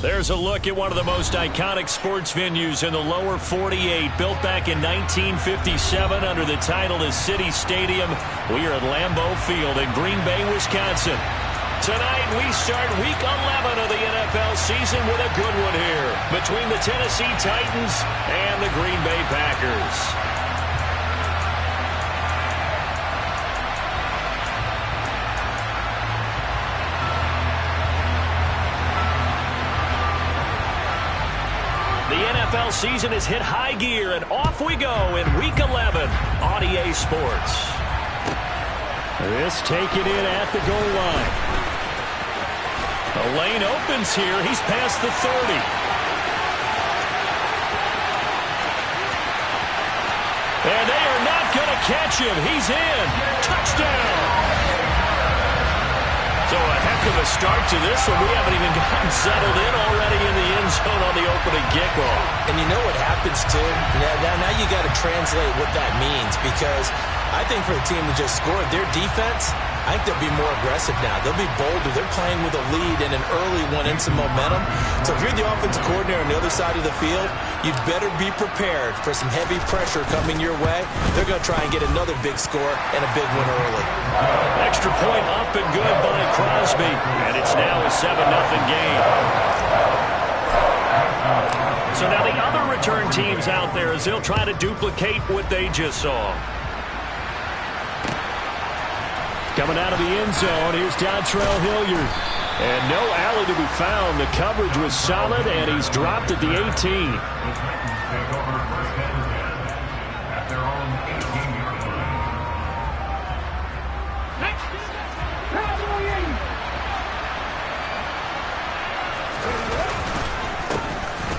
There's a look at one of the most iconic sports venues in the lower 48, built back in 1957 under the title of City Stadium. We are at Lambeau Field in Green Bay, Wisconsin. Tonight we start Week 11 of the NFL season with a good one here between the Tennessee Titans and the Green Bay Packers. The NFL season has hit high gear, and off we go in Week 11 on EA Sports. This taken in at the goal line. The lane opens here. He's past the 30. And they are not going to catch him. He's in. Touchdown. So a heck of a start to this one. We haven't even gotten settled in already in the end zone on the opening kickoff. And you know what happens, too? Now you got to translate what that means, because I think for the team to just score, their defense, I think they'll be more aggressive now. They'll be bolder. They're playing with a lead and an early one and some momentum. So if you're the offensive coordinator on the other side of the field, you'd better be prepared for some heavy pressure coming your way. They're going to try and get another big score and a big win early. Extra point up and good by Crosby. And it's now a 7-0 game. So now the other return teams out there as they'll try to duplicate what they just saw. Coming out of the end zone, here's Dontrell Hilliard. And no alley to be found. The coverage was solid, and he's dropped at the 18.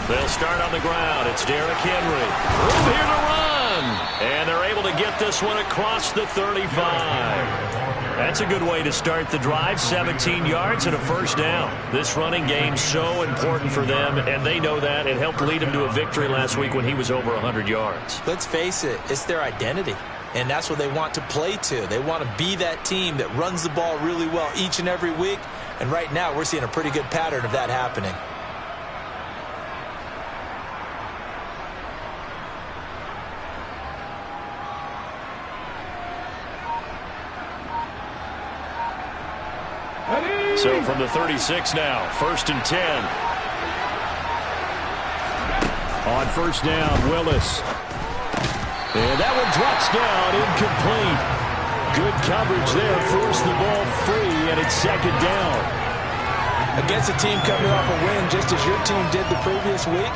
They'll start on the ground. It's Derrick Henry. Room here to run. And they're able to get this one across the 35. That's a good way to start the drive. 17 yards and a first down. This running game's so important for them, and they know that. It helped lead them to a victory last week when he was over 100 yards. Let's face it, it's their identity, and that's what they want to play to. They want to be that team that runs the ball really well each and every week, and right now we're seeing a pretty good pattern of that happening. So from the 36 now, 1st and 10. On first down, Willis. And that one drops down, incomplete. Good coverage there, forced the ball free, and it's 2nd down. Against a team coming off a win just as your team did the previous week,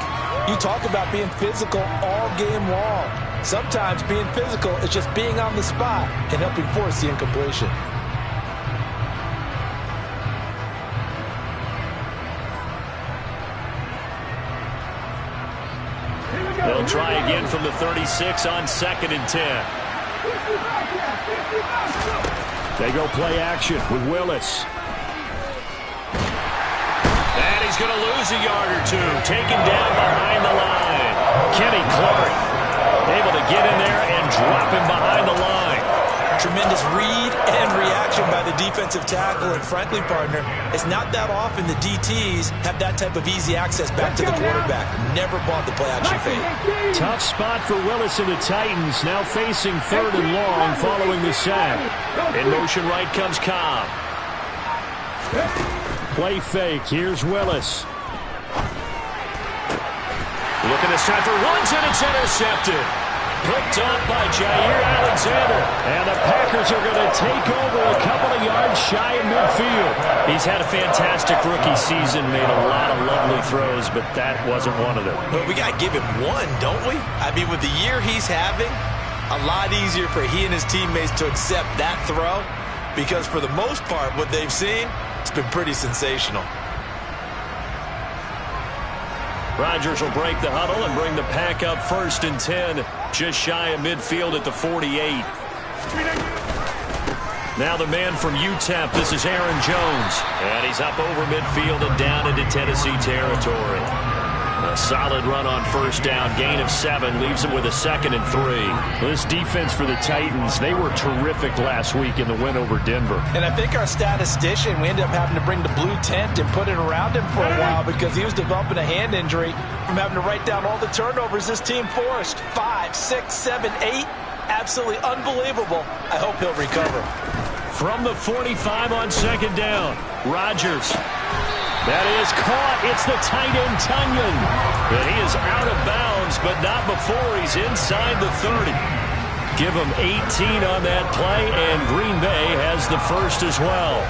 you talk about being physical all game long. Sometimes being physical is just being on the spot and helping force the incompletion. They'll try again from the 36 on 2nd and 10. They go play action with Willis. And he's going to lose a yard or two. Taken down behind the line. Kenny Clark able to get in there and drop him behind the line. Tremendous read and reaction by the defensive tackle. And frankly, partner, it's not that often the DTs have that type of easy access back to the quarterback. Never bought the play-action fake. Tough spot for Willis and the Titans, now facing 3rd and long following the sack. In motion right comes Cobb. Play fake. Here's Willis. Looking this time for Woods, and it's intercepted. Picked up by Jair Alexander. And the Packers are going to take over a couple of yards shy of midfield. He's had a fantastic rookie season, made a lot of lovely throws, but that wasn't one of them. But we got to give him one, don't we? I mean, with the year he's having, a lot easier for he and his teammates to accept that throw, because for the most part, what they've seen, it's been pretty sensational. Rodgers will break the huddle and bring the pack up 1st and 10, just shy of midfield at the 48. Now the man from UTEP, this is Aaron Jones. And he's up over midfield and down into Tennessee territory. A solid run on first down. Gain of 7 leaves them with a 2nd and 3. Well, this defense for the Titans, they were terrific last week in the win over Denver. And I think our statistician, we ended up having to bring the blue tent and put it around him for a while because he was developing a hand injury from having to write down all the turnovers this team forced. 5, 6, 7, 8. Absolutely unbelievable. I hope he'll recover. From the 45 on 2nd down, Rodgers. That is caught. It's the tight end, Tunyon. And he is out of bounds, but not before he's inside the 30. Give him 18 on that play, and Green Bay has the first as well.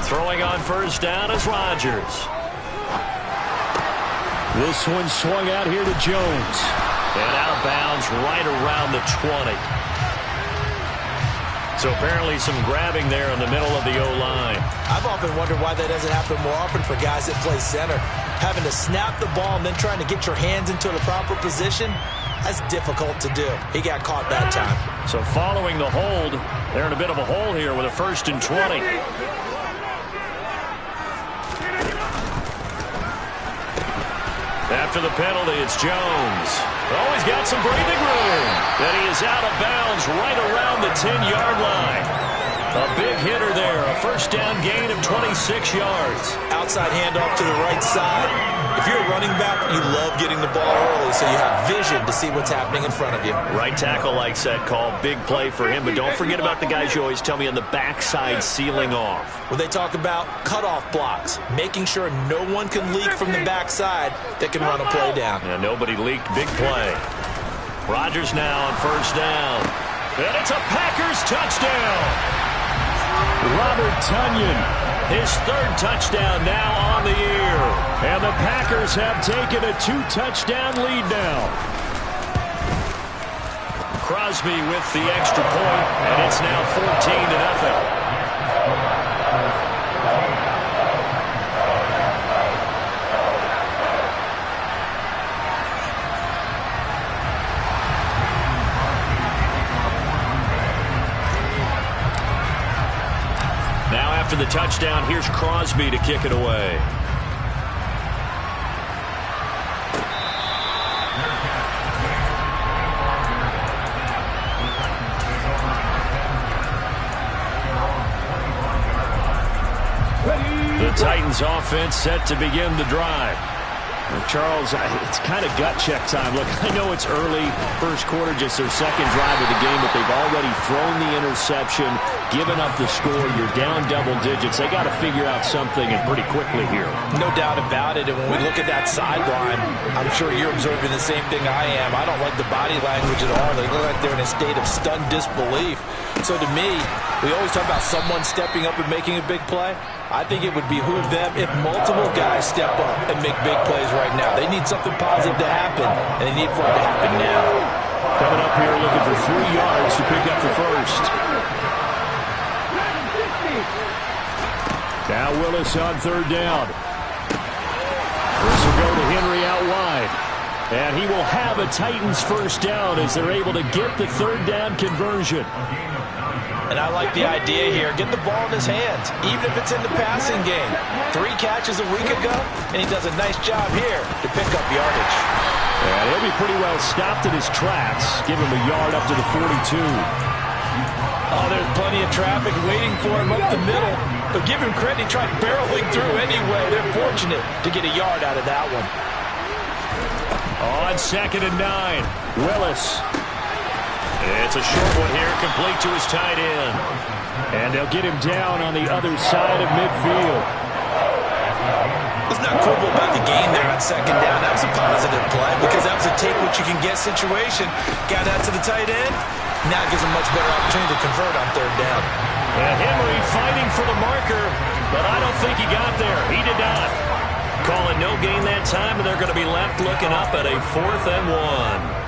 Throwing on first down is Rodgers. This one swung out here to Jones. And out of bounds right around the 20. So apparently some grabbing there in the middle of the O-line. I've often wondered why that doesn't happen more often for guys that play center. Having to snap the ball and then trying to get your hands into the proper position, that's difficult to do. He got caught that time. So following the hold, they're in a bit of a hole here with a 1st and 20. After the penalty, it's Jones. Oh, he's got some breathing room. And he is out of bounds right around the 10-yard line. A big hitter there. A first down gain of 26 yards. Outside handoff to the right side. If you're a running back, you love getting the ball early so you have vision to see what's happening in front of you. Right tackle likes that call. Big play for him. But don't forget about the guys you always tell me on the backside sealing off. Well, they talk about cutoff blocks, making sure no one can leak from the backside that can run a play down. And nobody leaked. Big play. Rodgers now on first down. And it's a Packers touchdown. Robert Tunyon. His 3rd touchdown now on the year. And the Packers have taken a 2-touchdown lead now. Crosby with the extra point, and it's now 14-0. Now after the touchdown, here's Crosby to kick it away. The Titans offense set to begin the drive. Well, Charles, it's kind of gut check time. Look, I know it's early, first quarter, just their 2nd drive of the game, but they've already thrown the interception, given up the score. You're down double digits. They got to figure out something, and pretty quickly here. No doubt about it. And when we look at that sideline, I'm sure you're observing the same thing I am. I don't like the body language at all. They look like they're in a state of stunned disbelief. So to me, we always talk about someone stepping up and making a big play. I think it would behoove them if multiple guys step up and make big plays right now. They need something positive to happen, and they need for it to happen now. Coming up here looking for 3 yards to pick up the first. Now Willis on 3rd down. This will go to Henry out wide. And he will have a Titans first down as they're able to get the 3rd down conversion. And I like the idea here. Get the ball in his hands, even if it's in the passing game. 3 catches a week ago, and he does a nice job here to pick up yardage. And he'll be pretty well stopped in his tracks. Give him a yard up to the 42. Oh, there's plenty of traffic waiting for him up the middle. But give him credit, he tried barreling through anyway. They're fortunate to get a yard out of that one. On 2nd and 9, Willis. It's a short one here, complete to his tight end. And they'll get him down on the other side of midfield. Let's not quibble about the gain there on 2nd down. That was a positive play because that was a take-what-you-can-get situation. Got out to the tight end. Now it gives him much better opportunity to convert on 3rd down. And Henry fighting for the marker, but I don't think he got there. He did not. Calling no gain that time, and they're going to be left looking up at a 4th and 1.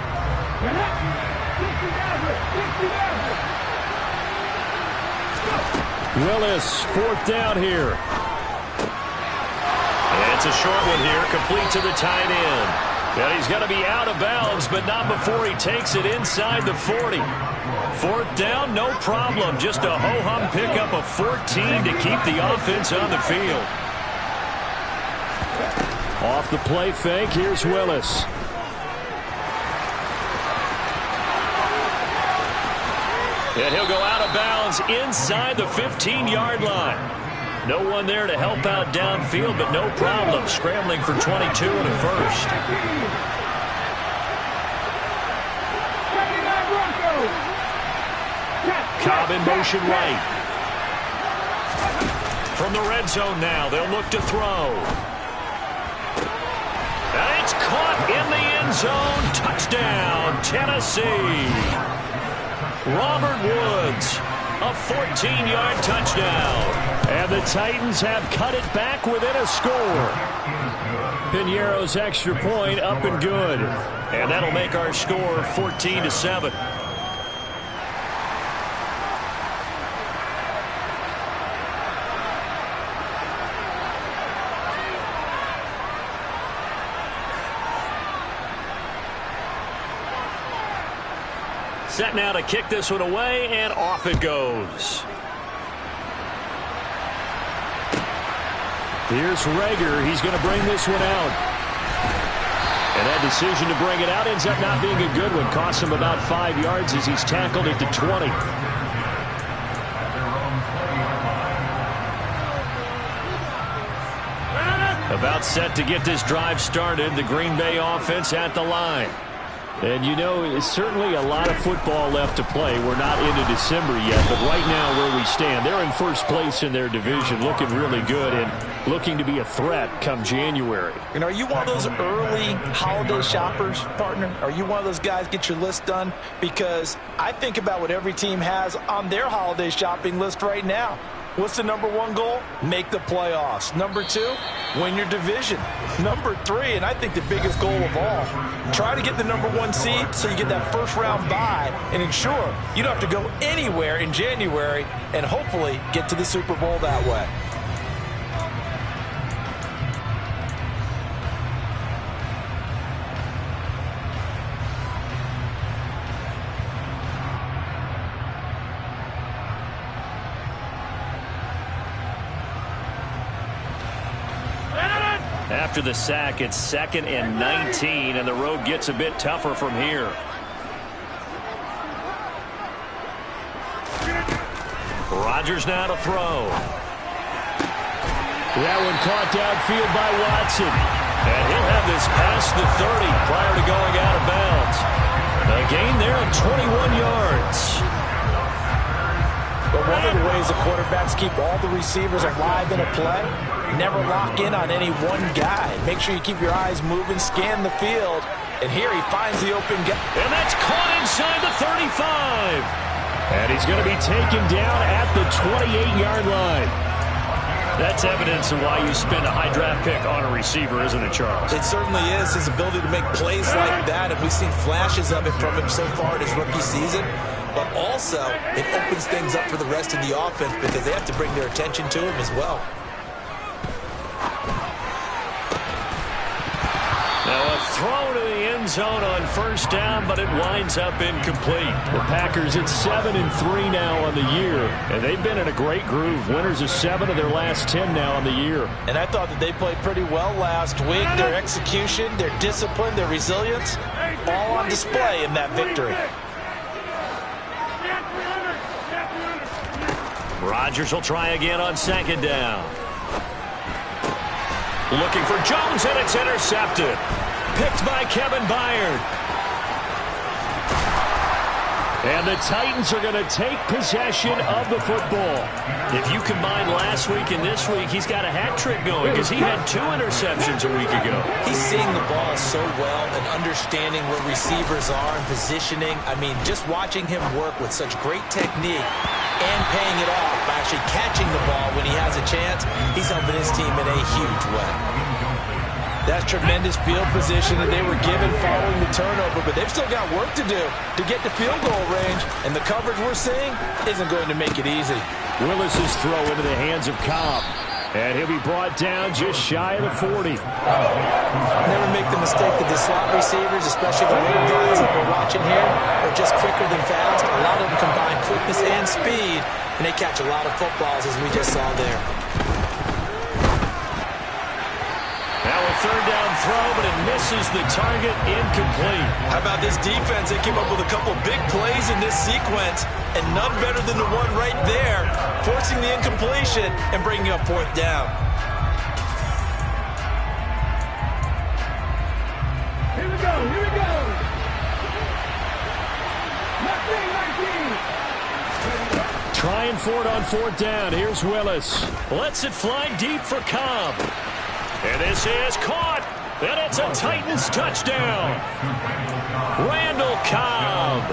Willis, 4th down here. And it's a short one here, complete to the tight end. And he's going to be out of bounds, but not before he takes it inside the 40. Fourth down, no problem. Just a ho-hum pickup of 14 to keep the offense on the field. Off the play fake, here's Willis. And he'll go out of bounds inside the 15-yard line. No one there to help out downfield, but no problem. Scrambling for 22 and a first. Cobb in motion right. From the red zone now, they'll look to throw. And it's caught in the end zone. Touchdown, Tennessee. Robert Woods, a 14-yard touchdown. And the Titans have cut it back within a score. Piñeiro's extra point up and good. And that'll make our score 14-7. Set now to kick this one away, and off it goes. Here's Rager. He's going to bring this one out. And that decision to bring it out ends up not being a good one. Costs him about 5 yards as he's tackled at the 20. About set to get this drive started. The Green Bay offense at the line. And you know, it's certainly a lot of football left to play. We're not into December yet, but right now where we stand, they're in first place in their division, looking really good and looking to be a threat come January. And are you one of those early holiday shoppers, partner? Are you one of those guys get your list done? Because I think about what every team has on their holiday shopping list right now. What's the number one goal? Make the playoffs. Number two, win your division. Number three, and I think the biggest goal of all, try to get the number one seed so you get that first round bye and ensure you don't have to go anywhere in January and hopefully get to the Super Bowl that way. After the sack, it's 2nd and 19, and the road gets a bit tougher from here. Rodgers now to throw. That one caught downfield by Watson. And he'll have this past the 30 prior to going out of bounds. A gain there of 21 yards. But one of the ways the quarterbacks keep all the receivers alive in a play, never lock in on any one guy. Make sure you keep your eyes moving, scan the field. And here he finds the open guy. And that's caught inside the 35. And he's going to be taken down at the 28-yard line. That's evidence of why you spend a high draft pick on a receiver, isn't it, Charles? It certainly is. His ability to make plays like that, and we've seen flashes of it from him so far in his rookie season. But also, it opens things up for the rest of the offense because they have to bring their attention to him as well. Now a throw to the end zone on first down, but it winds up incomplete. The Packers at 7-3 now on the year, and they've been in a great groove. Winners of 7 of their last 10 now on the year. And I thought that they played pretty well last week. Their execution, their discipline, their resilience, all on display in that victory. Rodgers will try again on 2nd down. Looking for Jones, and it's intercepted. Picked by Kevin Byard. And the Titans are going to take possession of the football. If you combine last week and this week, he's got a hat trick going because he had 2 interceptions a week ago. He's seeing the ball so well and understanding where receivers are and positioning. I mean, just watching him work with such great technique and paying it off by actually catching the ball when he has a chance, he's helping his team in a huge way. That's tremendous field position that they were given following the turnover, but they've still got work to do to get to field goal range, and the coverage we're seeing isn't going to make it easy. Willis's throw into the hands of Cobb. And he'll be brought down just shy of the 40. Never make the mistake that the slot receivers, especially the late guys that we're watching here, are just quicker than fast. A lot of them combine quickness and speed, and they catch a lot of footballs, as we just saw there. Now a third down throw, but it misses the target, incomplete. How about this defense? They came up with a couple big plays in this sequence, and none better than the one right there, forcing the incompletion and bringing up fourth down. Here we go, here we go. 19. Trying for it on fourth down. Here's Willis. Lets it fly deep for Cobb. And this is caught. And it's a Titans touchdown. Randall Cobb,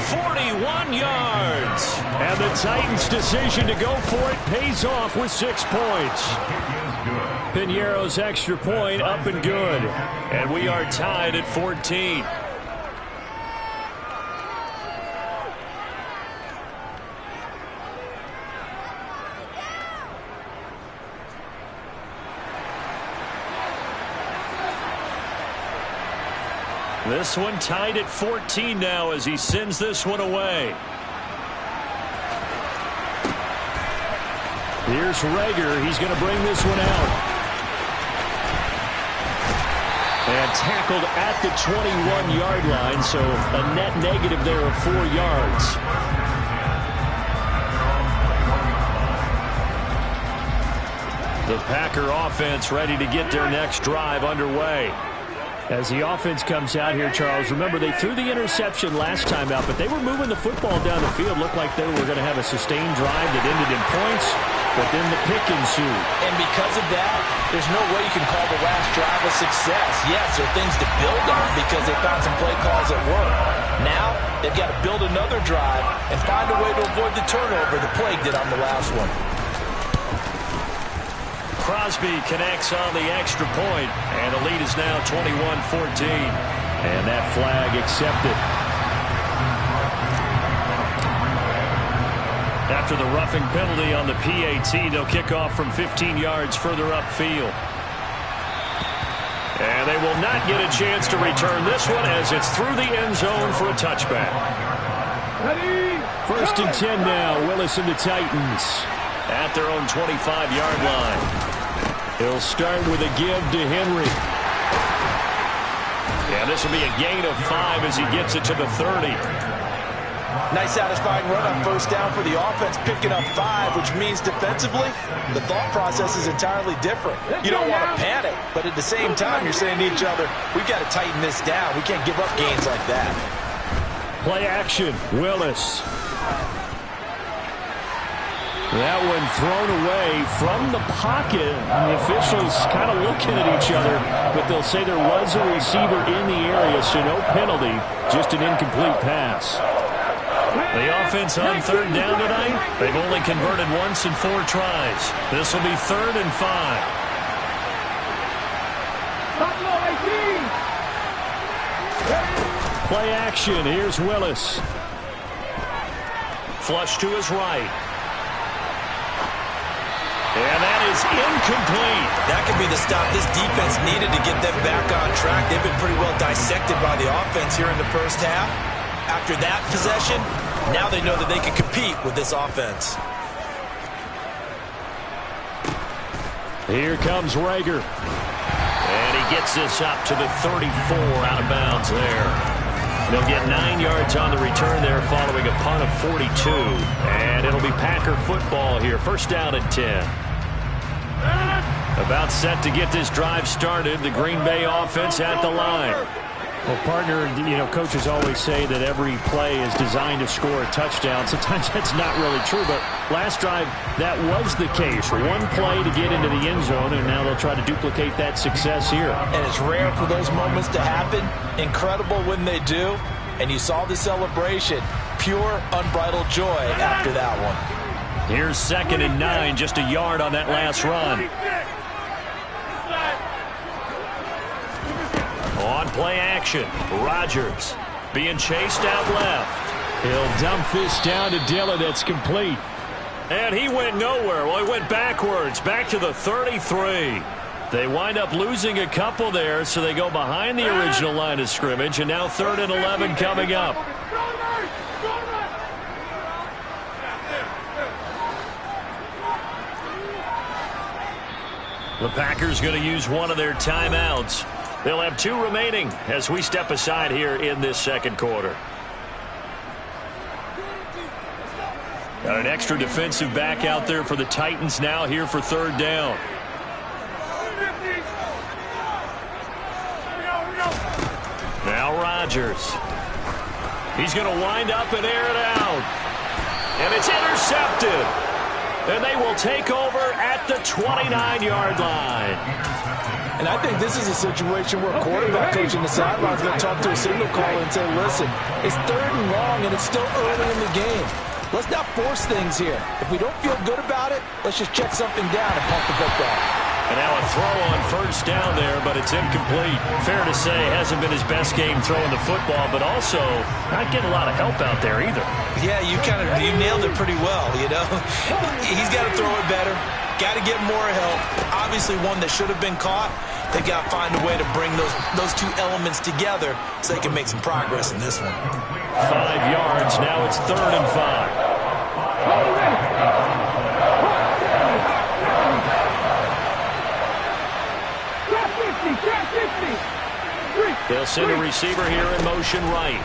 41 yards. And the Titans' decision to go for it pays off with 6 points. Piñeiro's extra point up and good. And we are tied at 14. This one tied at 14 now as he sends this one away. Here's Rager. He's going to bring this one out. And tackled at the 21-yard line, so a net negative there of 4 yards. The Packer offense ready to get their next drive underway. As the offense comes out here, Charles, remember they threw the interception last time out, but they were moving the football down the field. Looked like they were going to have a sustained drive that ended in points, but then the pick ensued. And because of that, there's no way you can call the last drive a success. Yes, there are things to build on because they found some play calls that work. Now, they've got to build another drive and find a way to avoid the turnover the plague did on the last one. Crosby connects on the extra point, and the lead is now 21-14. And that flag accepted. After the roughing penalty on the PAT, they'll kick off from 15 yards further upfield. And they will not get a chance to return this one as it's through the end zone for a touchback. Ready? First and 10 now. Willis and the Titans At their own 25-yard line. He'll start with a give to Henry. Yeah, this will be a gain of 5 as he gets it to the 30. Nice satisfying run on first down for the offense, picking up 5, which means defensively, the thought process is entirely different. You don't want to panic, but at the same time, you're saying to each other, we've got to tighten this down. We can't give up gains like that. Play action. Willis. That one thrown away from the pocket. The officials kind of looking at each other, but they'll say there was a receiver in the area, so no penalty, just an incomplete pass. The offense on third down tonight, they've only converted once in 4 tries. This will be 3rd and 5. Play action. Here's Willis. Flush to his right. And that is incomplete. That could be the stop this defense needed to get them back on track. They've been pretty well dissected by the offense here in the first half. After that possession, now they know that they can compete with this offense. Here comes Rager. And he gets this up to the 34 out of bounds there. They'll get 9 yards on the return there following a punt of 42. And it'll be Packer football here. First down at 10. About set to get this drive started. The Green Bay offense at the line. Well, partner, coaches always say that every play is designed to score a touchdown. Sometimes that's not really true, but last drive, that was the case. One play to get into the end zone, and now they'll try to duplicate that success here. And it's rare for those moments to happen. Incredible when they do. And you saw the celebration. Pure, unbridled joy after that one. Here's 2nd and 9, just a yard on that last run. On play action, Rodgers being chased out left. He'll dump this down to Dillon. It's complete. And he went nowhere. Well, he went backwards, back to the 33. They wind up losing a couple there, so they go behind the original line of scrimmage, and now 3rd and 11 coming up. The Packers going to use one of their timeouts. They'll have 2 remaining as we step aside here in this second quarter. Got an extra defensive back out there for the Titans now here for 3rd down. Now Rodgers. He's going to wind up and air it out. And it's intercepted. And they will take over at the 29-yard line. And I think this is a situation where a quarterback coach in the sideline is going to talk to a signal caller and say, listen, it's 3rd and long and it's still early in the game. Let's not force things here. If we don't feel good about it, let's just check something down and pump the football. And now a throw on 1st down there, but it's incomplete. Fair to say, hasn't been his best game throwing the football, but also not getting a lot of help out there either. Yeah, you nailed it pretty well, you know. He's got to throw it better. Got to get more help. Obviously one that should have been caught. They got to find a way to bring those 2 elements together so they can make some progress in this one. 5 yards. Now it's 3rd and 5. They'll send a receiver here in motion right.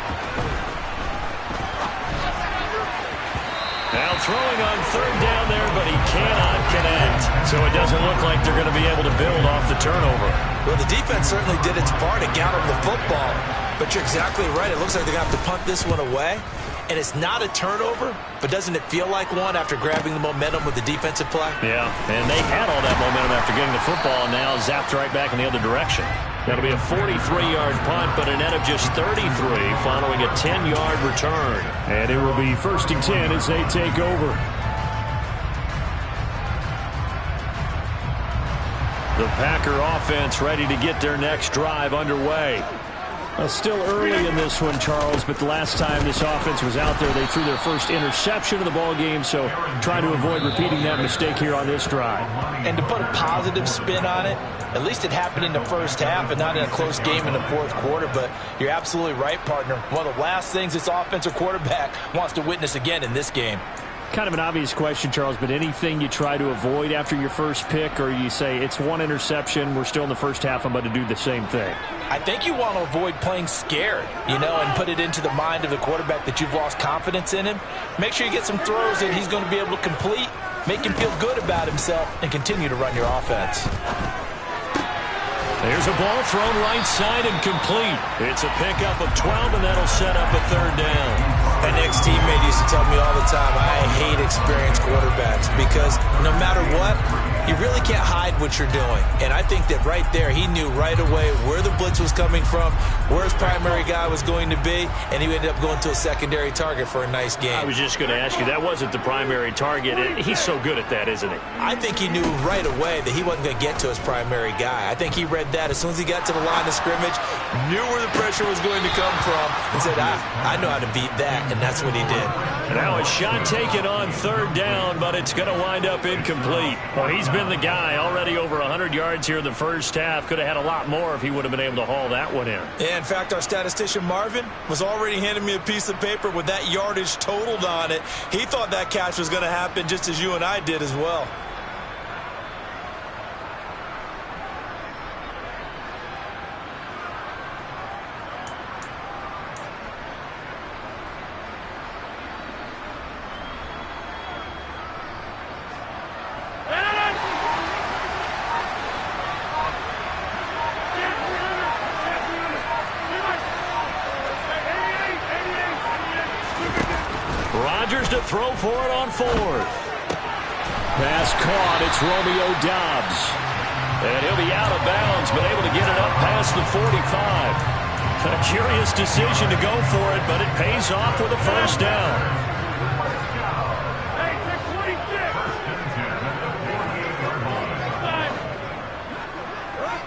Now throwing on 3rd down there, but he cannot connect. So it doesn't look like they're going to be able to build off the turnover. Well, the defense certainly did its part to gather the football. But you're exactly right. It looks like they're going to have to punt this one away. And it's not a turnover, but doesn't it feel like one after grabbing the momentum with the defensive play? Yeah, and they had all that momentum after getting the football, and now zapped right back in the other direction. That'll be a 43-yard punt, but a net of just 33 following a 10-yard return. And it will be 1st and 10 as they take over. The Packer offense ready to get their next drive underway. Still early in this one, Charles, but the last time this offense was out there, they threw their first interception of the ball game, so trying to avoid repeating that mistake here on this drive. And to put a positive spin on it, at least it happened in the first half and not in a close game in the 4th quarter, but you're absolutely right, partner. One of the last things this offensive quarterback wants to witness again in this game. Kind of an obvious question, Charles, but anything you try to avoid after your first pick, or you say it's 1 interception, we're still in the first half, I'm about to do the same thing? I think you want to avoid playing scared, you know, and put it into the mind of the quarterback that you've lost confidence in him. Make sure you get some throws that he's going to be able to complete, make him feel good about himself, and continue to run your offense. There's a ball thrown right side and complete. It's a pickup of 12, and that'll set up a 3rd down. An ex-teammate used to tell me all the time, I hate experienced quarterbacks because no matter what, you really can't hide what you're doing. And I think that right there, he knew right away where the blitz was coming from, where his primary guy was going to be, and he ended up going to a secondary target for a nice game. I was just going to ask you, that wasn't the primary target. He's so good at that, isn't he? I think he knew right away that he wasn't going to get to his primary guy. I think he read that as soon as he got to the line of scrimmage, knew where the pressure was going to come from, and said, I know how to beat that, and that's what he did. And now a shot taken on 3rd down, but it's going to wind up incomplete. Well, he's been the guy already over 100 yards here in the first half. Could have had a lot more if he would have been able to haul that one in. Yeah, in fact, our statistician Marvin was already handing me a piece of paper with that yardage totaled on it. He thought that catch was going to happen just as you and I did as well. Rodgers to throw for it on 4th. Pass caught. It's Romeo Doubs. And he'll be out of bounds, but able to get it up past the 45. A curious decision to go for it, but it pays off with a 1st down. Hey, take 26.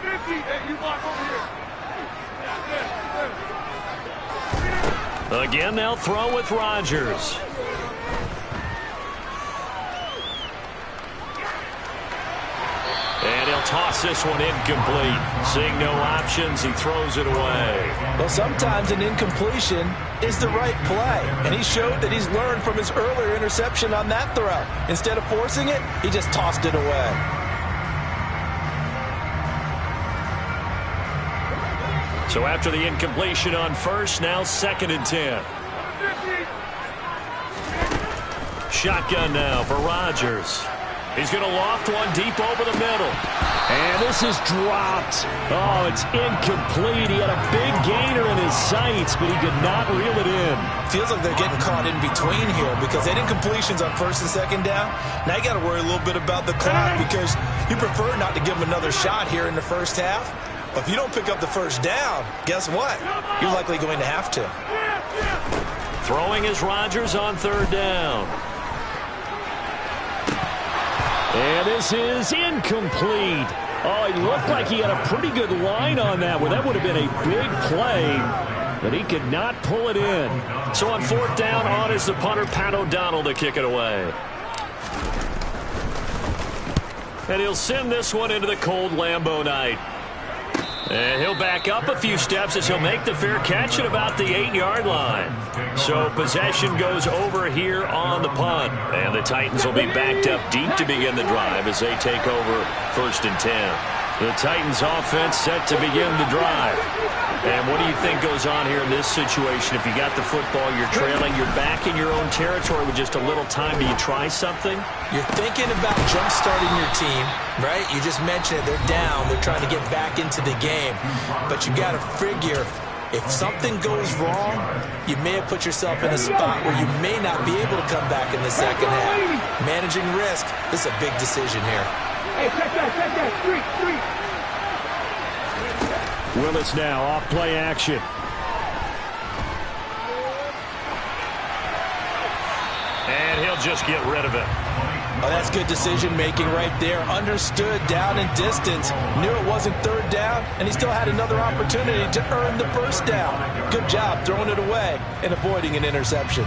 50. Hey, you block over here. Again, they'll throw with Rodgers. toss this one incomplete. Seeing no options, he throws it away. Well, sometimes an incompletion is the right play, and he showed that he's learned from his earlier interception on that throw. Instead of forcing it, he just tossed it away. So after the incompletion on first, now 2nd and 10. Shotgun now for Rodgers. He's going to loft one deep over the middle. And this is dropped. Oh, it's incomplete. He had a big gainer in his sights, but he could not reel it in. Feels like they're getting caught in between here because they had incompletions on 1st and 2nd down. Now you got to worry a little bit about the clock because you prefer not to give them another shot here in the first half. But if you don't pick up the 1st down, guess what? You're likely going to have to. Throwing is Rodgers on 3rd down. And this is incomplete. Oh, he looked like he had a pretty good line on that one. That would have been a big play, but he could not pull it in. So on 4th down, on is the punter, Pat O'Donnell, to kick it away. And he'll send this one into the cold Lambeau night. And he'll back up a few steps as he'll make the fair catch at about the 8-yard line. So possession goes over here on the punt. And the Titans will be backed up deep to begin the drive as they take over 1st and 10. The Titans offense set to begin the drive. And what do you think goes on here in this situation? If you got the football, you're trailing, you're back in your own territory with just a little time. Do you try something? You're thinking about jump-starting your team, right? You just mentioned it. They're down. They're trying to get back into the game. But you got to figure, if something goes wrong, you may have put yourself in a spot where you may not be able to come back in the 2nd half. Managing risk, this is a big decision here. Hey, check that, street. Willis now off play action. And he'll just get rid of it. Oh, that's good decision-making right there. Understood down and distance. Knew it wasn't 3rd down, and he still had another opportunity to earn the 1st down. Good job throwing it away and avoiding an interception.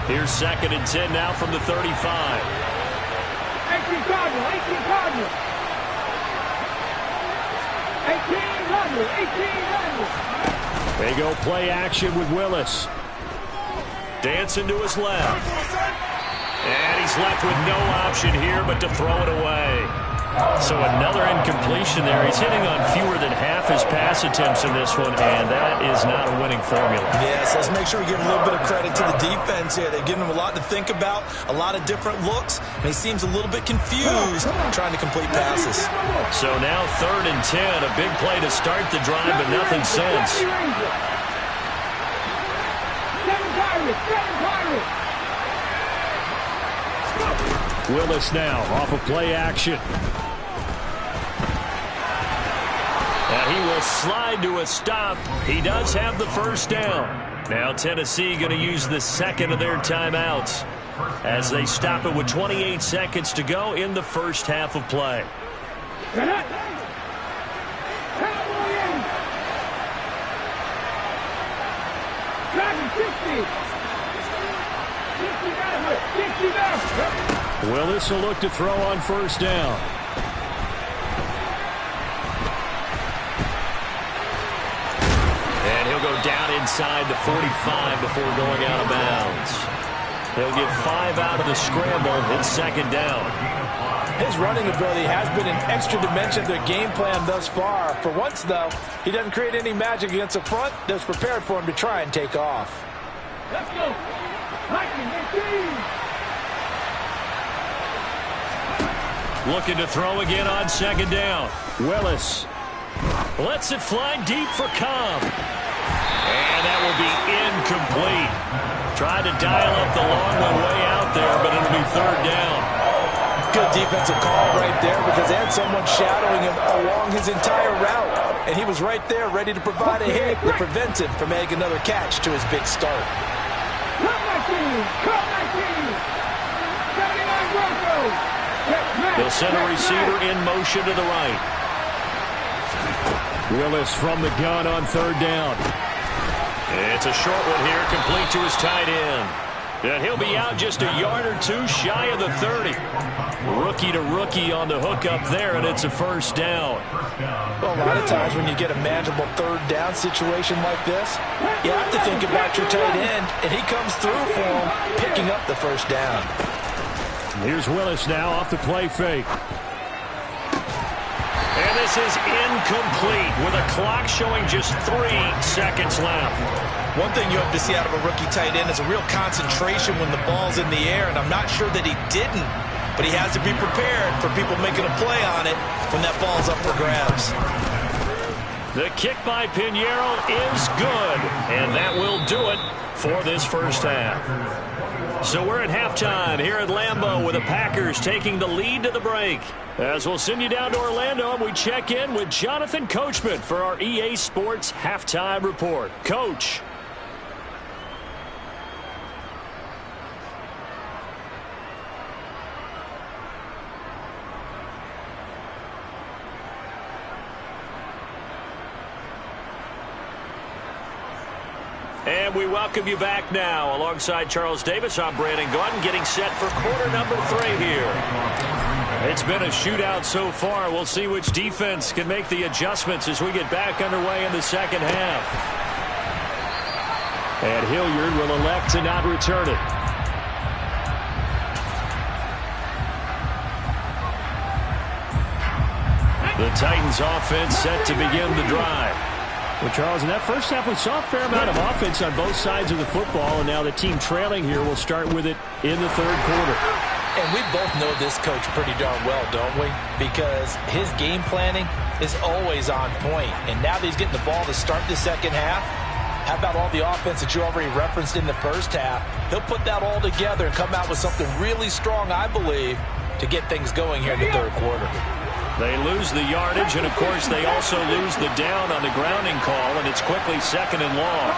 Here's 2nd and 10 now from the 35. 18 Cardinal. 1800. They go play action with Willis. Dancing to his left. And he's left with no option here but to throw it away. So another incompletion there. He's hitting on fewer than half his pass attempts in this one, and that is not a winning formula. Yes, let's make sure we give a little bit of credit to the defense here. They're giving him a lot to think about, a lot of different looks, and he seems a little bit confused trying to complete passes. So now 3rd and 10, a big play to start the drive, but nothing since. Willis now off of play action. He will slide to a stop. He does have the 1st down. Now Tennessee going to use the 2nd of their timeouts as they stop it with 28 seconds to go in the 1st half of play. Willis will look to throw on 1st down. And he'll go down inside the 45 before going out of bounds. He'll get 5 out of the scramble. It's 2nd down. His running ability has been an extra dimension of their game plan thus far. For once, though, he doesn't create any magic against the front that's prepared for him to try and take off. Let's go. Looking to throw again on 2nd down. Willis lets it fly deep for Cobb. And that will be incomplete. Tried to dial up the long one way out there, but it'll be 3rd down. Good defensive call right there because they had someone shadowing him along his entire route. And he was right there ready to provide a hit that prevents him from making another catch to his big start. Come my team! Come my team! 79 Broncos! They'll send a receiver in motion to the right. Willis from the gun on 3rd down. It's a short one here, complete to his tight end. And he'll be out just a yard or two shy of the 30. Rookie to rookie on the hook up there, and it's a first down. Well, a lot of times when you get a manageable third down situation like this, you have to think about your tight end, and he comes through for him, picking up the first down. Here's Willis now off the play fake. And this is incomplete with a clock showing just 3 seconds left. One thing you hope to see out of a rookie tight end is a real concentration when the ball's in the air, and I'm not sure that he didn't, but he has to be prepared for people making a play on it when that ball's up for grabs. The kick by Pinheiro is good, and that will do it for this first half. So we're at halftime here at Lambeau with the Packers taking the lead to the break. As we'll send you down to Orlando, and we check in with Jonathan Coachman for our EA Sports Halftime Report. Coach. And we welcome you back now. Alongside Charles Davis, I'm Brandon Gordon, getting set for quarter number 3 here. It's been a shootout so far. We'll see which defense can make the adjustments as we get back underway in the second half. And Hilliard will elect to not return it. The Titans offense set to begin the drive. Well, Charles, in that first half, we saw a fair amount of offense on both sides of the football, and now the team trailing here will start with it in the third quarter. And we both know this coach pretty darn well, don't we? Because his game planning is always on point. And now that he's getting the ball to start the second half, how about all the offense that you already referenced in the first half? He'll put that all together and come out with something really strong, I believe, to get things going here in the third quarter. They lose the yardage, and, of course, they also lose the down on the grounding call, and it's quickly second and long.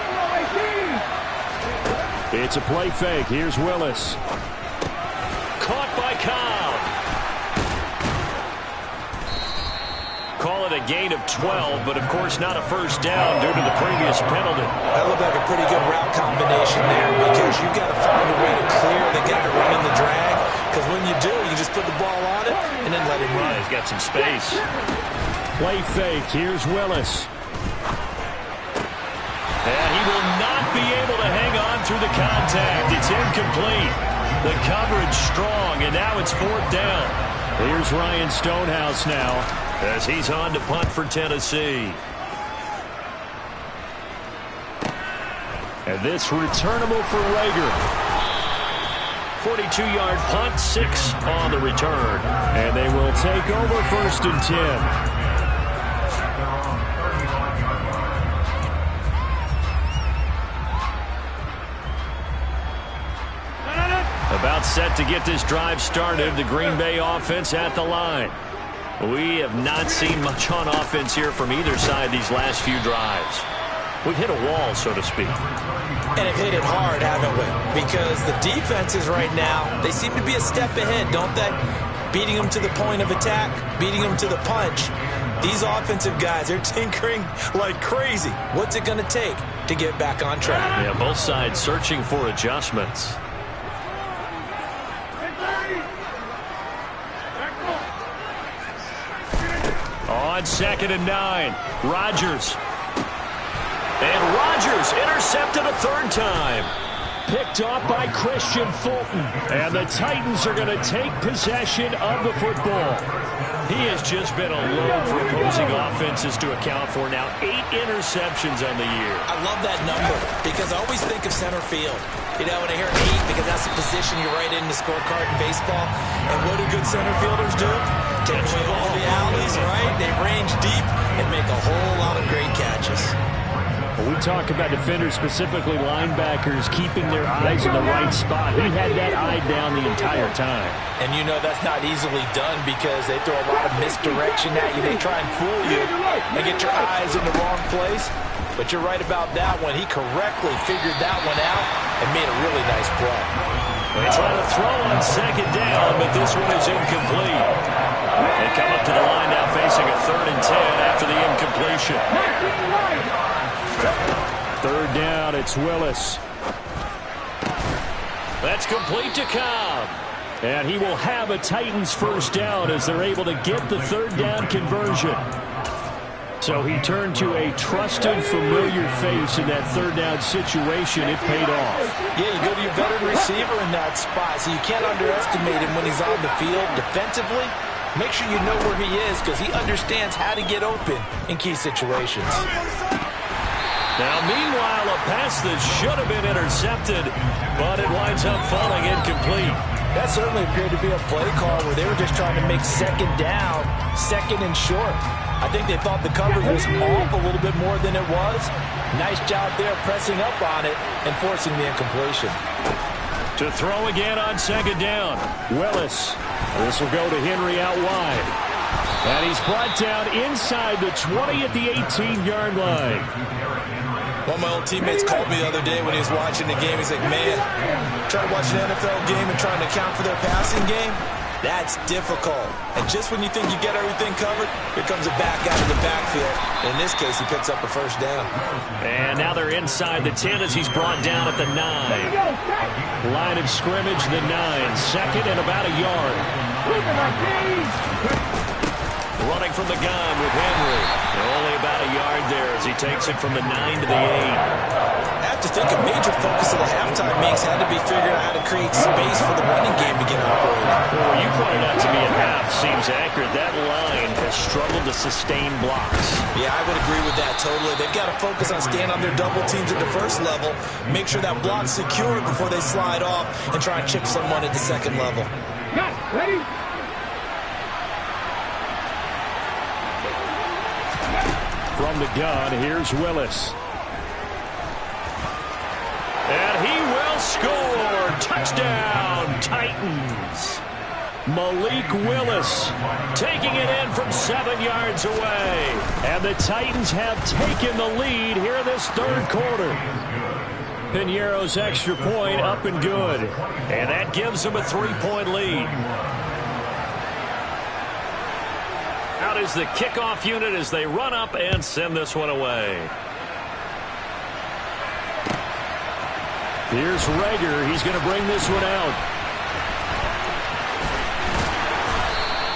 It's a play fake. Here's Willis. Caught by Cobb. Call it a gain of 12, but, of course, not a first down due to the previous penalty. That looked like a pretty good route combination there because you've got to find a way to clear the guy running the drag, because when you do, you just put the ball on it and then let him run. He's got some space. Play fake. Here's Willis. And he will not be able to hang on through the contact. It's incomplete. The coverage strong, and now it's fourth down. Here's Ryan Stonehouse now, as he's on to punt for Tennessee. And this returnable for Rager. 42-yard punt, 6 on the return. And they will take over first and 10. About set to get this drive started, the Green Bay offense at the line. We have not seen much on offense here from either side these last few drives. We've hit a wall, so to speak. And have hit it hard, haven't we? Because the defenses right now, they seem to be a step ahead, don't they? Beating them to the point of attack, beating them to the punch. These offensive guys, they're tinkering like crazy. What's it going to take to get back on track? Yeah, both sides searching for adjustments. On 2nd and 9, Rodgers. And Rodgers intercepted a third time. Picked off by Christian Fulton. And the Titans are going to take possession of the football. He has just been a load for opposing offenses to account for now. 8 interceptions on the year. I love that number because I always think of center field. You know, when I hear 8, because that's the position you write in the scorecard in baseball. And what do good center fielders do? Take away all the alleys, right? They range deep and make a whole lot of great catches. When we talk about defenders, specifically linebackers, keeping their eyes in the right spot. He had that eye down the entire time. And you know that's not easily done because they throw a lot of misdirection at you. They try and fool you and get your eyes in the wrong place. But you're right about that one. He correctly figured that one out and made a really nice play. They try to throw on 2nd down, but this one is incomplete. They come up to the line now facing a 3rd and 10 after the incompletion. 3rd down, it's Willis. That's complete to Cobb. And he will have a Titans first down as they're able to get the third down conversion. So he turned to a trusted, familiar face in that third down situation. It paid off. Yeah, you go to your veteran receiver in that spot, so you can't underestimate him when he's on the field defensively. Make sure you know where he is because he understands how to get open in key situations. Now, meanwhile, a pass that should have been intercepted, but it winds up falling incomplete. That certainly appeared to be a play call where they were just trying to make second down, second and short. I think they thought the coverage was off a little bit more than it was. Nice job there pressing up on it and forcing the incompletion. To throw again on second down, Willis. This will go to Henry out wide. And he's brought down inside the 20 at the 18-yard line. One of my old teammates called me the other day when he was watching the game. He's like, man, trying to watch an NFL game and trying to account for their passing game, that's difficult. And just when you think you get everything covered, here comes a back out of the backfield. In this case, he picks up a first down. And now they're inside the 10 as he's brought down at the 9. Line of scrimmage, the 9. Second and about a yard. Running from the gun with Henry. Only about a yard there as he takes it from the 9 to the 8. I have to think a major focus of the halftime meetings had to be figuring out how to create space for the running game to get operating. Well, you pointed out to me at half seems accurate. That line has struggled to sustain blocks. Yeah, I would agree with that totally. They've got to focus on staying on their double teams at the first level, make sure that block's secure before they slide off and try and chip someone at the second level. Got ready. From the gun, here's Willis. And he will score. Touchdown, Titans. Malik Willis taking it in from 7 yards away. And the Titans have taken the lead here this third quarter. Piñeiro's extra point up and good. And that gives them a 3-point lead. Out is the kickoff unit as they run up and send this one away. Here's Rager. He's going to bring this one out.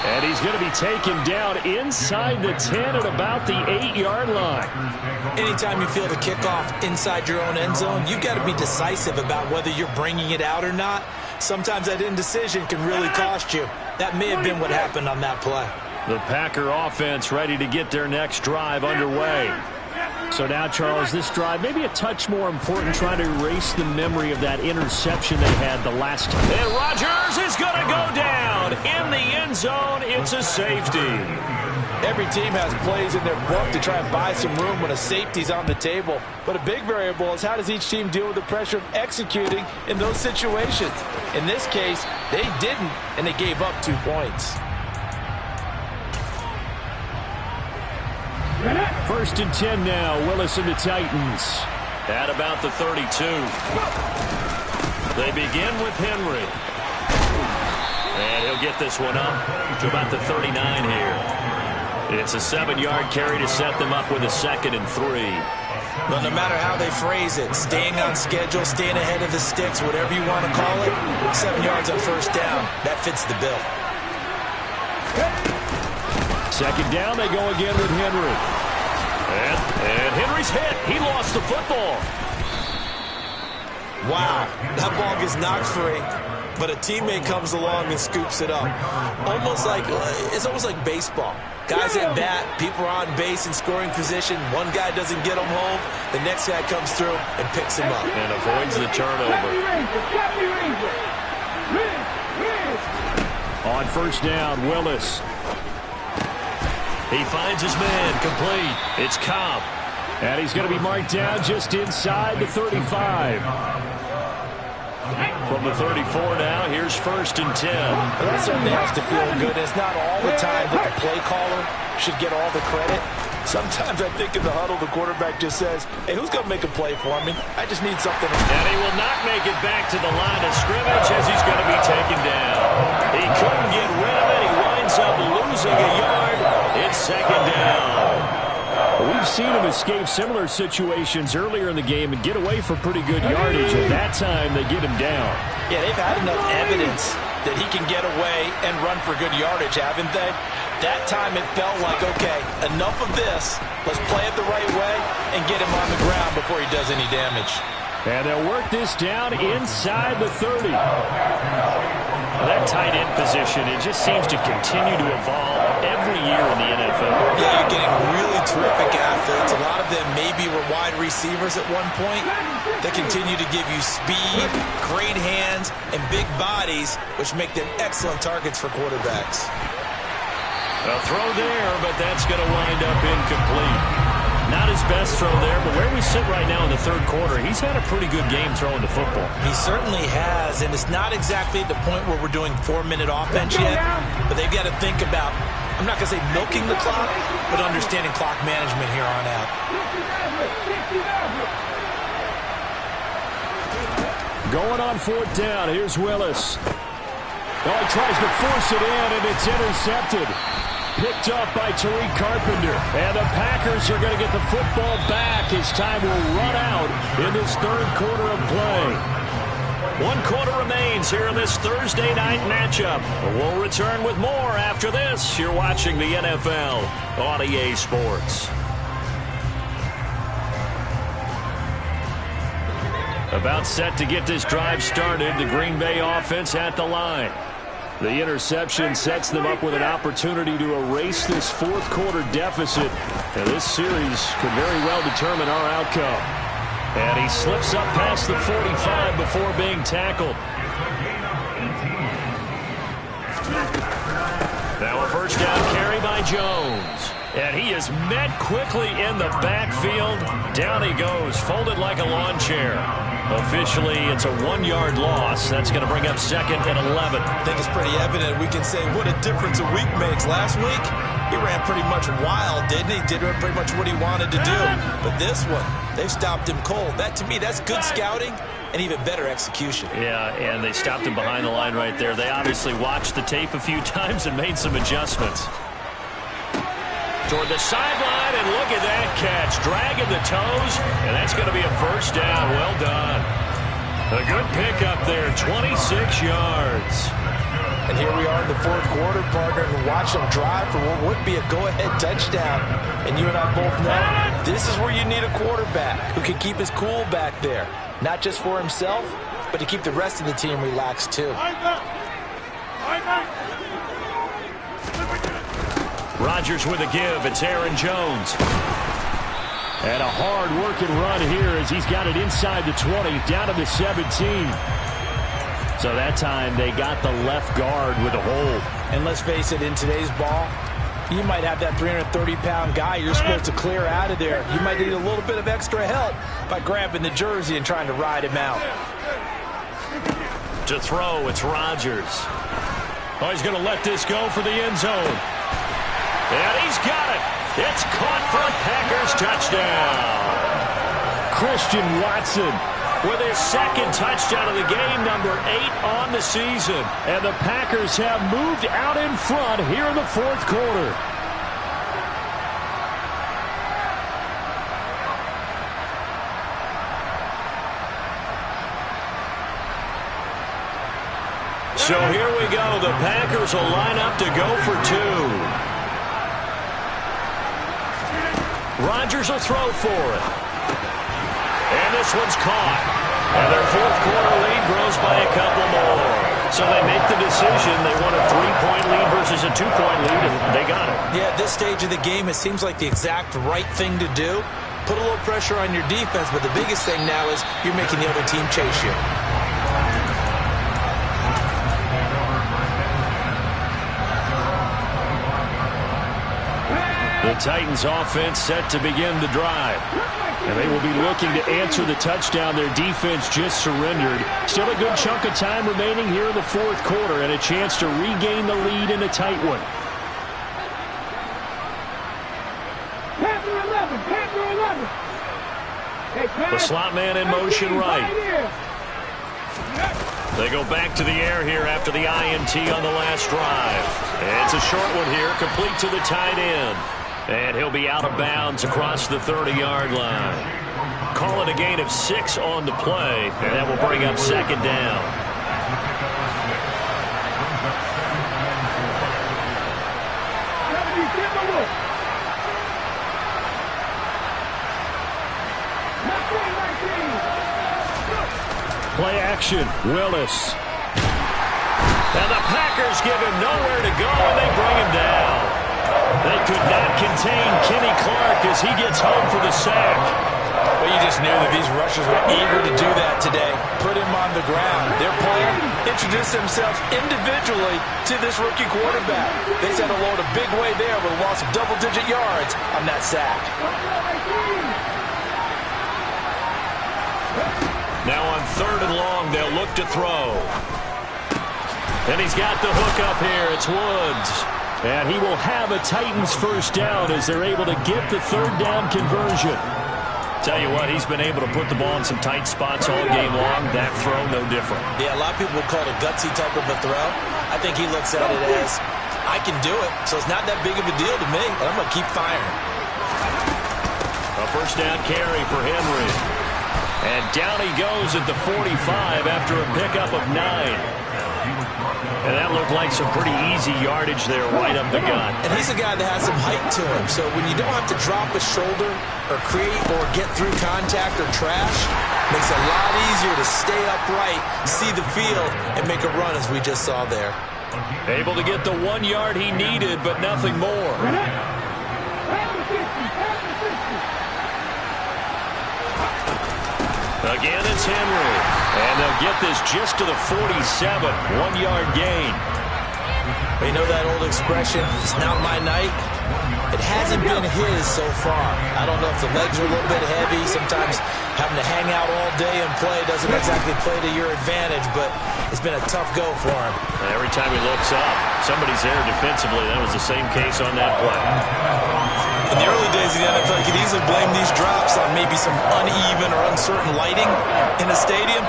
And he's going to be taken down inside the 10 at about the 8-yard line. Anytime you feel the kickoff inside your own end zone, you've got to be decisive about whether you're bringing it out or not. Sometimes that indecision can really cost you. That may have been what happened on that play. The Packer offense ready to get their next drive underway. So now, Charles, this drive maybe a touch more important, trying to erase the memory of that interception they had the last time. And Rodgers is going to go down in the end zone. It's a safety. Every team has plays in their book to try and buy some room when a safety's on the table. But a big variable is how does each team deal with the pressure of executing in those situations. In this case, they didn't, and they gave up 2 points. First and 10 now. Willis and the Titans. At about the 32. They begin with Henry. And he'll get this one up to about the 39 here. It's a 7-yard carry to set them up with a 2nd and 3. But no matter how they phrase it, staying on schedule, staying ahead of the sticks, whatever you want to call it, 7 yards on first down, that fits the bill. Second down, they go again with Henry. And Henry's hit. He lost the football. Wow, that ball gets knocked free, but a teammate comes along and scoops it up. It's almost like baseball. Guys at bat, people are on base in scoring position. One guy doesn't get him home. The next guy comes through and picks him up. And avoids the turnover. On first down, Willis. He finds his man, complete. It's Cobb. And he's going to be marked down just inside the 35. From the 34 now, here's first and 10. Well, that certainly has to feel good. It's not all the time that the play caller should get all the credit. Sometimes I think in the huddle, the quarterback just says, hey, who's going to make a play for me? I just need something. And he will not make it back to the line of scrimmage as he's going to be taken down. He couldn't get rid of it. He winds up losing a yard. It's second down. We've seen him escape similar situations earlier in the game and get away for pretty good yardage, and that time they get him down. Yeah, they've had enough evidence that he can get away and run for good yardage, haven't they? That time it felt like, okay, enough of this. Let's play it the right way and get him on the ground before he does any damage. And they'll work this down inside the 30. That tight end position, it just seems to continue to evolve every year in the NFL. Yeah, you're getting really terrific athletes. A lot of them maybe were wide receivers at one point. They continue to give you speed, great hands, and big bodies, which make them excellent targets for quarterbacks. A throw there, but that's going to wind up incomplete. Not his best throw there, but where we sit right now in the third quarter, he's had a pretty good game throwing the football. He certainly has, and it's not exactly at the point where we're doing 4-minute offense yet, but they've got to think about, I'm not going to say milking the clock, but understanding clock management here on out. Going on fourth down, here's Willis. Oh, he tries to force it in, and it's intercepted. Picked up by Tariq Carpenter. And the Packers are going to get the football back as time will run out in this third quarter of play. 1 quarter remains here in this Thursday night matchup. We'll return with more after this. You're watching the NFL on EA Sports. About set to get this drive started. The Green Bay offense at the line. The interception sets them up with an opportunity to erase this fourth quarter deficit. And this series could very well determine our outcome. And he slips up past the 45 before being tackled. Now a first down carry by Jones. And he is met quickly in the backfield. Down he goes, folded like a lawn chair. Officially, it's a 1-yard loss. That's going to bring up 2nd and 11. I think it's pretty evident. We can say what a difference a week makes. Last week, he ran pretty much wild, didn't he? Did pretty much what he wanted to do. But this one, they've stopped him cold. That, to me, that's good scouting and even better execution. Yeah, and they stopped him behind the line right there. They obviously watched the tape a few times and made some adjustments. Toward the sideline, and look at that catch. Dragging the toes, and that's going to be a first down. Well done. A good pickup there, 26 yards. And here we are in the fourth quarter, partner, and watch them drive for what would be a go-ahead touchdown. And you and I both know this is where you need a quarterback who can keep his cool back there. Not just for himself, but to keep the rest of the team relaxed, too. Rodgers with a give. It's Aaron Jones. And a hard-working run here as he's got it inside the 20, down to the 17. So that time they got the left guard with a hold. And let's face it, in today's ball, you might have that 330-pound guy you're supposed to clear out of there. You might need a little bit of extra help by grabbing the jersey and trying to ride him out. To throw, it's Rodgers. Oh, he's going to let this go for the end zone. And he's got it. It's caught for a Packers touchdown. Christian Watson with his second touchdown of the game, number 8 on the season. And the Packers have moved out in front here in the fourth quarter. So here we go. The Packers will line up to go for 2. Rodgers will throw for it. And this one's caught. And their fourth quarter lead grows by a couple more. So they make the decision. They want a 3-point lead versus a 2-point lead, and they got it. Yeah, at this stage of the game, it seems like the exact right thing to do. Put a little pressure on your defense, but the biggest thing now is you're making the other team chase you. The Titans offense set to begin the drive. And they will be looking to answer the touchdown their defense just surrendered. Still a good chunk of time remaining here in the fourth quarter and a chance to regain the lead in a tight one. The slot man in motion right. They go back to the air here after the INT on the last drive. It's a short one here, complete to the tight end. And he'll be out of bounds across the 30-yard line. Call it a gain of 6 on the play, and that will bring up second down. Play action, Willis. And the Packers give him nowhere to go, and they bring him down. They could not contain Kenny Clark as he gets home for the sack. Well, you just knew that these rushers were eager to do that today. Put him on the ground. Their plan, introduce themselves individually to this rookie quarterback. They set a load a big way there with a loss of double-digit yards on that sack. Now on 3rd and long, they'll look to throw. And he's got the hook up here. It's Woods. And he will have a Titans first down as they're able to get the 3rd down conversion. Tell you what, he's been able to put the ball in some tight spots all game long. That throw, no different. Yeah, a lot of people would call it a gutsy type of a throw. I think he looks at it as, I can do it, so it's not that big of a deal to me, and I'm going to keep firing. A first down carry for Henry. And down he goes at the 45 after a pickup of 9. And that looked like some pretty easy yardage there right up the gut. And he's a guy that has some height to him, so when you don't have to drop a shoulder or create or get through contact or trash, makes it a lot easier to stay upright, see the field, and make a run as we just saw there. Able to get the 1 yard he needed, but nothing more. Again, it's Henry. And they'll get this just to the 47. 1 yard gain. You know that old expression, it's not my night? It hasn't been his so far. I don't know if the legs are a little bit heavy. Sometimes having to hang out all day and play doesn't exactly play to your advantage, but it's been a tough go for him. And every time he looks up, somebody's there defensively. That was the same case on that play. In the early days of the NFL, you could easily blame these drops on maybe some uneven or uncertain lighting in a stadium.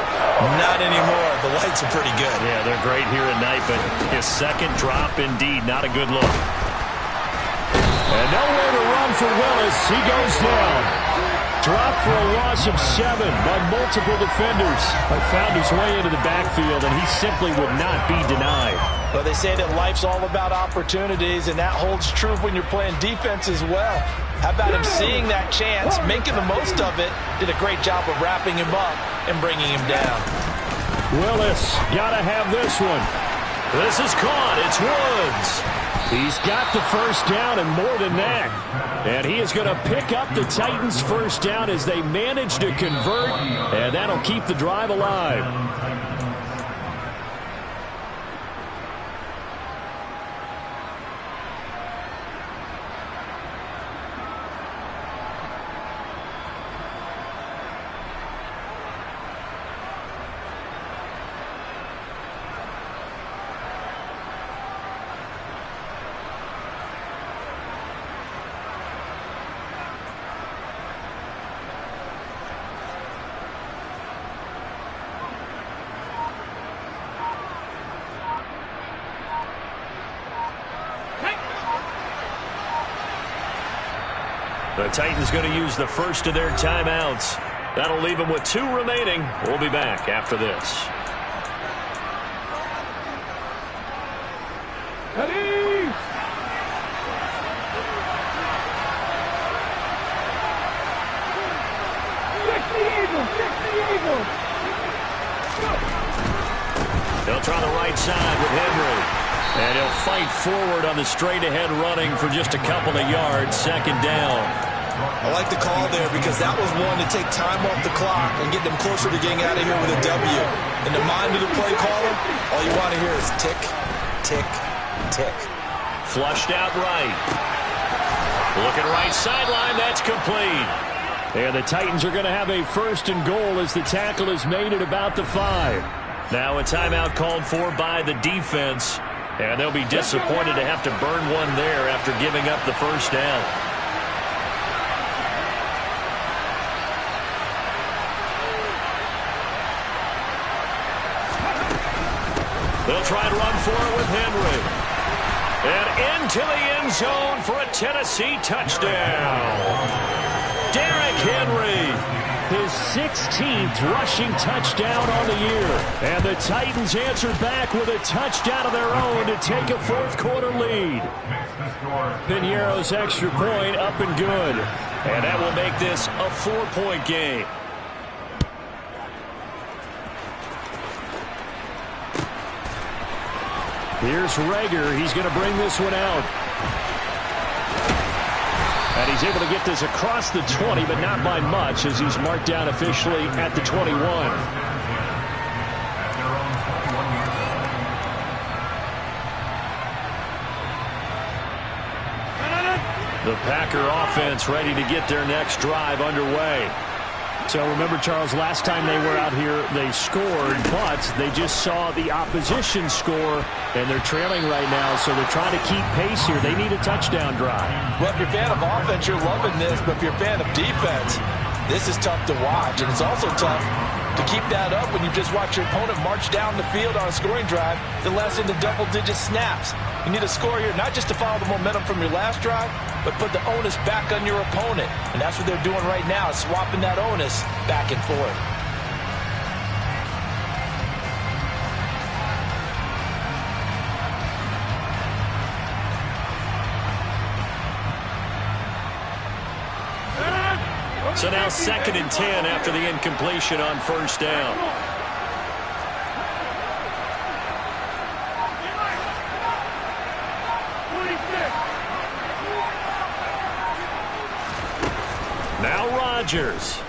Not anymore. The lights are pretty good. Yeah, they're great here at night, but his second drop, indeed, not a good look. And nowhere to run for Willis. He goes down. Dropped for a loss of 7 by multiple defenders. But found his way into the backfield, and he simply would not be denied. Well, they say that life's all about opportunities, and that holds true when you're playing defense as well. How about him seeing that chance, making the most of it, did a great job of wrapping him up and bringing him down. Willis, gotta have this one. This is caught. It's Woods. He's got the first down and more than that. And he is going to pick up the Titans' first down as they manage to convert, and that'll keep the drive alive. The Titans going to use the first of their timeouts. That'll leave them with 2 remaining. We'll be back after this. Ready? Check the Eagles. They'll try the right side with Henry. And he'll fight forward on the straight-ahead running for just a couple of yards. Second down. I like the call there because that was one to take time off the clock and get them closer to getting out of here with a W. In the mind of the play caller, all you want to hear is tick, tick, tick. Flushed out right. Looking right sideline. That's complete. And the Titans are going to have a first and goal as the tackle is made at about the 5. Now a timeout called for by the defense. And they'll be disappointed to have to burn one there after giving up the first down. They'll try to run for it with Henry. And into the end zone for a Tennessee touchdown. Derrick Henry. His 16th rushing touchdown on the year. And the Titans answer back with a touchdown of their own to take a fourth-quarter lead. Piñeiro's extra point up and good. And that will make this a 4-point game. Here's Rager. He's going to bring this one out. And he's able to get this across the 20, but not by much, as he's marked down officially at the 21. The Packer offense ready to get their next drive underway. So remember, Charles, last time they were out here, they scored, but they just saw the opposition score, and they're trailing right now, so they're trying to keep pace here. They need a touchdown drive. Well, if you're a fan of offense, you're loving this, but if you're a fan of defense, this is tough to watch, and it's also tough to keep that up when you just watch your opponent march down the field on a scoring drive that lasts into double-digit snaps. You need a score here, not just to follow the momentum from your last drive, but put the onus back on your opponent. And that's what they're doing right now, swapping that onus back and forth. So now 2nd and 10 after the incompletion on first down. Now Rodgers.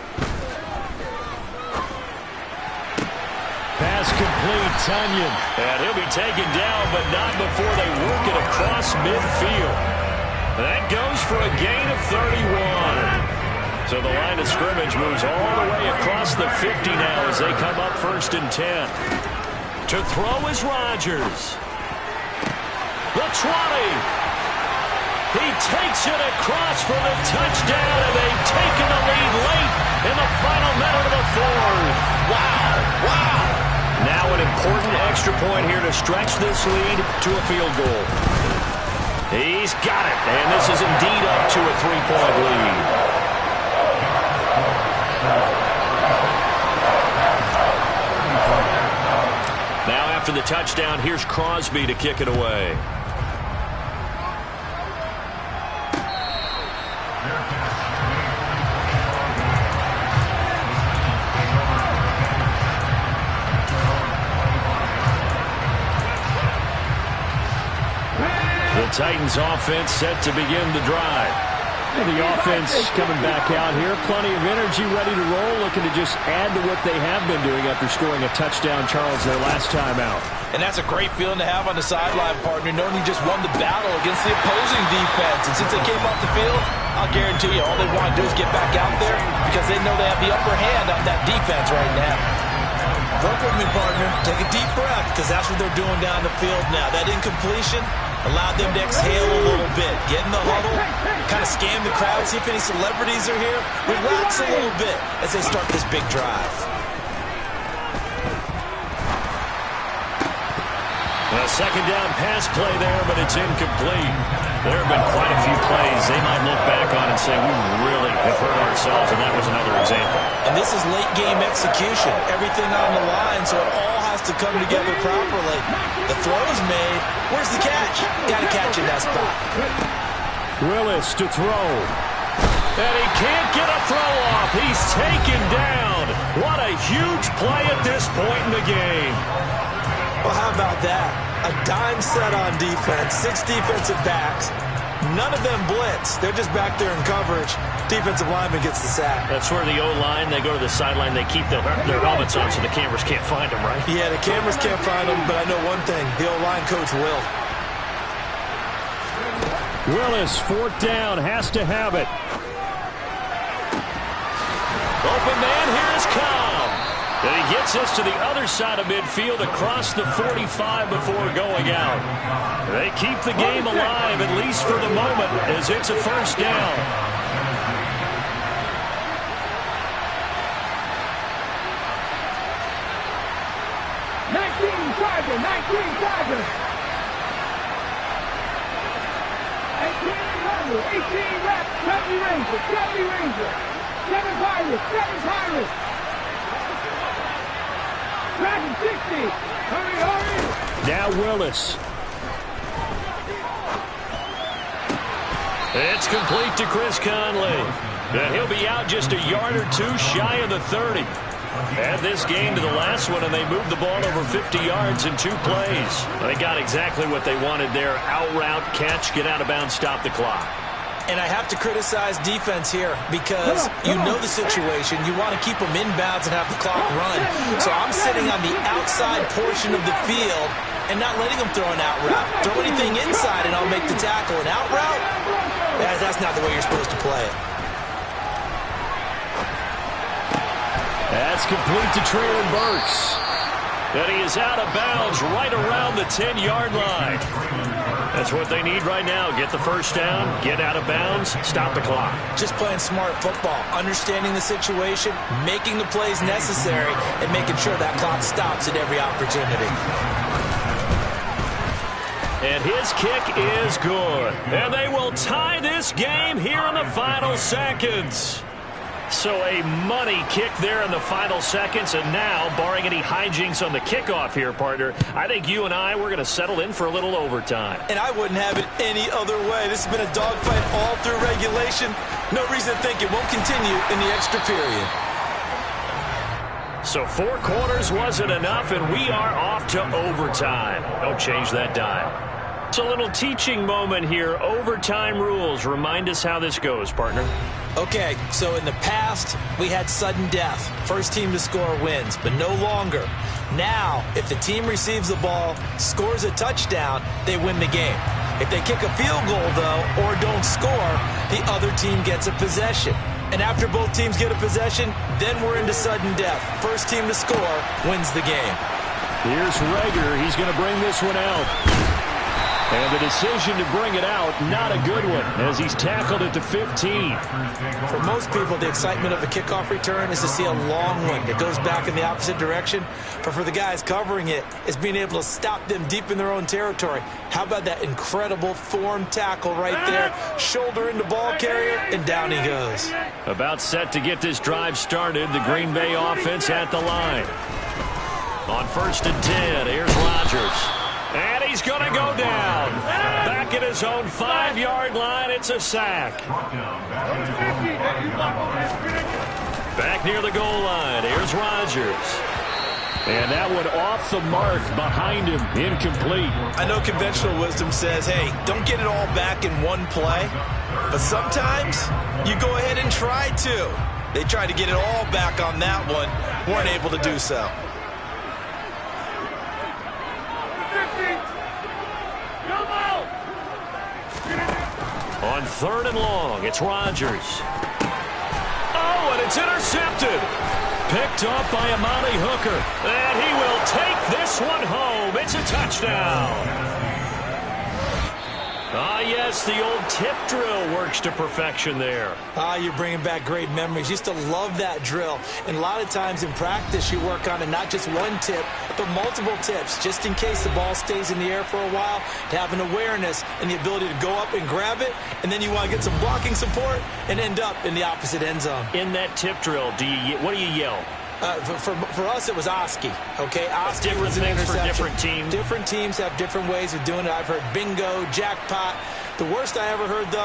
Pass complete, Tunyon. And he'll be taken down, but not before they work it across midfield. That goes for a gain of 31. So the line of scrimmage moves all the way across the 50 now as they come up 1st and 10. To throw is Rodgers. The 20. He takes it across for the touchdown, and they've taken the lead late in the final minute of the 4th. Wow, wow. Now an important extra point here to stretch this lead to a field goal. He's got it, and this is indeed up to a 3-point lead. Now after the touchdown, here's Crosby to kick it away. The Titans offense set to begin the drive. And the offense coming back out here. Plenty of energy, ready to roll, looking to just add to what they have been doing after scoring a touchdown, Charles, their last time out. And that's a great feeling to have on the sideline, partner, knowing you just won the battle against the opposing defense. And since they came off the field, I'll guarantee you all they want to do is get back out there because they know they have the upper hand on that defense right now. Work with me, partner. Take a deep breath because that's what they're doing down the field now. That incompletion allowed them to exhale a little bit. Get in the huddle, kind of scan the crowd, see if any celebrities are here. Relax a little bit as they start this big drive. A second down pass play there, but it's incomplete. There have been quite a few plays they might look back on and say, we really have hurt ourselves, and that was another example. And this is late game execution. Everything on the line, so it all has to come together properly. The throw's made. Where's the catch? Got to catch in that spot. Willis to throw. And he can't get a throw off. He's taken down. What a huge play at this point in the game. Well, how about that? A dime set on defense, 6 defensive backs. None of them blitz. They're just back there in coverage. Defensive lineman gets the sack. That's where the O-line, they go to the sideline, they keep their helmets on so the cameras can't find them, right? Yeah, the cameras can't find them, but I know one thing. The O-line coach will. Willis, 4th down, has to have it. Open man, here is Cobb. And he gets us to the other side of midfield across the 45 before going out. They keep the game alive, at least for the moment, as it's a 1st down. 18 reps. 70 Rangers. 70 Rangers. 7 Pirates. 7 Pirates. Dragon 60. Hurry, hurry. Now Willis. It's complete to Chris Conley. And he'll be out just a yard or two shy of the 30. Add this game to the last one, and they moved the ball over 50 yards in 2 plays. They got exactly what they wanted there. Out route, catch, get out of bounds, stop the clock. And I have to criticize defense here because you know the situation. You want to keep them inbounds and have the clock run. So I'm sitting on the outside portion of the field and not letting them throw an out route. Throw anything inside and I'll make the tackle. An out route? That's not the way you're supposed to play it. That's complete to Traylon Burks. And he is out of bounds right around the 10-yard line. That's what they need right now. Get the first down, get out of bounds, stop the clock. Just playing smart football, understanding the situation, making the plays necessary, and making sure that clock stops at every opportunity. And his kick is good. And they will tie this game here in the final seconds. So a money kick there in the final seconds, and now, barring any hijinks on the kickoff here, partner, I think you and we're going to settle in for a little overtime. And I wouldn't have it any other way. This has been a dogfight all through regulation. No reason to think it won't continue in the extra period. So 4 quarters wasn't enough, and we are off to overtime. Don't change that dial. It's a little teaching moment here. Overtime rules. Remind us how this goes, partner. Okay, so in the past, we had sudden death. First team to score wins, but no longer. Now, if the team receives the ball, scores a touchdown, they win the game. If they kick a field goal, though, or don't score, the other team gets a possession. And after both teams get a possession, then we're into sudden death. First team to score wins the game. Here's Rager. He's going to bring this one out. And the decision to bring it out, not a good one, as he's tackled at the 15. For most people, the excitement of a kickoff return is to see a long one that goes back in the opposite direction. But for the guys covering it, it's being able to stop them deep in their own territory. How about that incredible form tackle right there? Shoulder into ball carrier, and down he goes. About set to get this drive started. The Green Bay offense at the line. On 1st and 10, here's Rodgers. And he's going to go down. Back at his own 5-yard line, it's a sack. Back near the goal line, here's Rodgers. And that one off the mark behind him, incomplete. I know conventional wisdom says, hey, don't get it all back in one play. But sometimes you go ahead and try to. They tried to get it all back on that one, weren't able to do so. On 3rd and long, it's Rodgers. Oh, and it's intercepted. Picked up by Amani Hooker. And he will take this one home. It's a touchdown. Ah, yes, the old tip drill works to perfection there. Ah, you're bringing back great memories. Used to love that drill. And a lot of times in practice, you work on it, not just one tip, but multiple tips, just in case the ball stays in the air for a while, to have an awareness and the ability to go up and grab it, and then you want to get some blocking support and end up in the opposite end zone. In that tip drill, what do you yell? For us, it was Oski. Okay, Oski different was an things for interception. different teams. Different teams have different ways of doing it. I've heard bingo, jackpot. The worst I ever heard, though,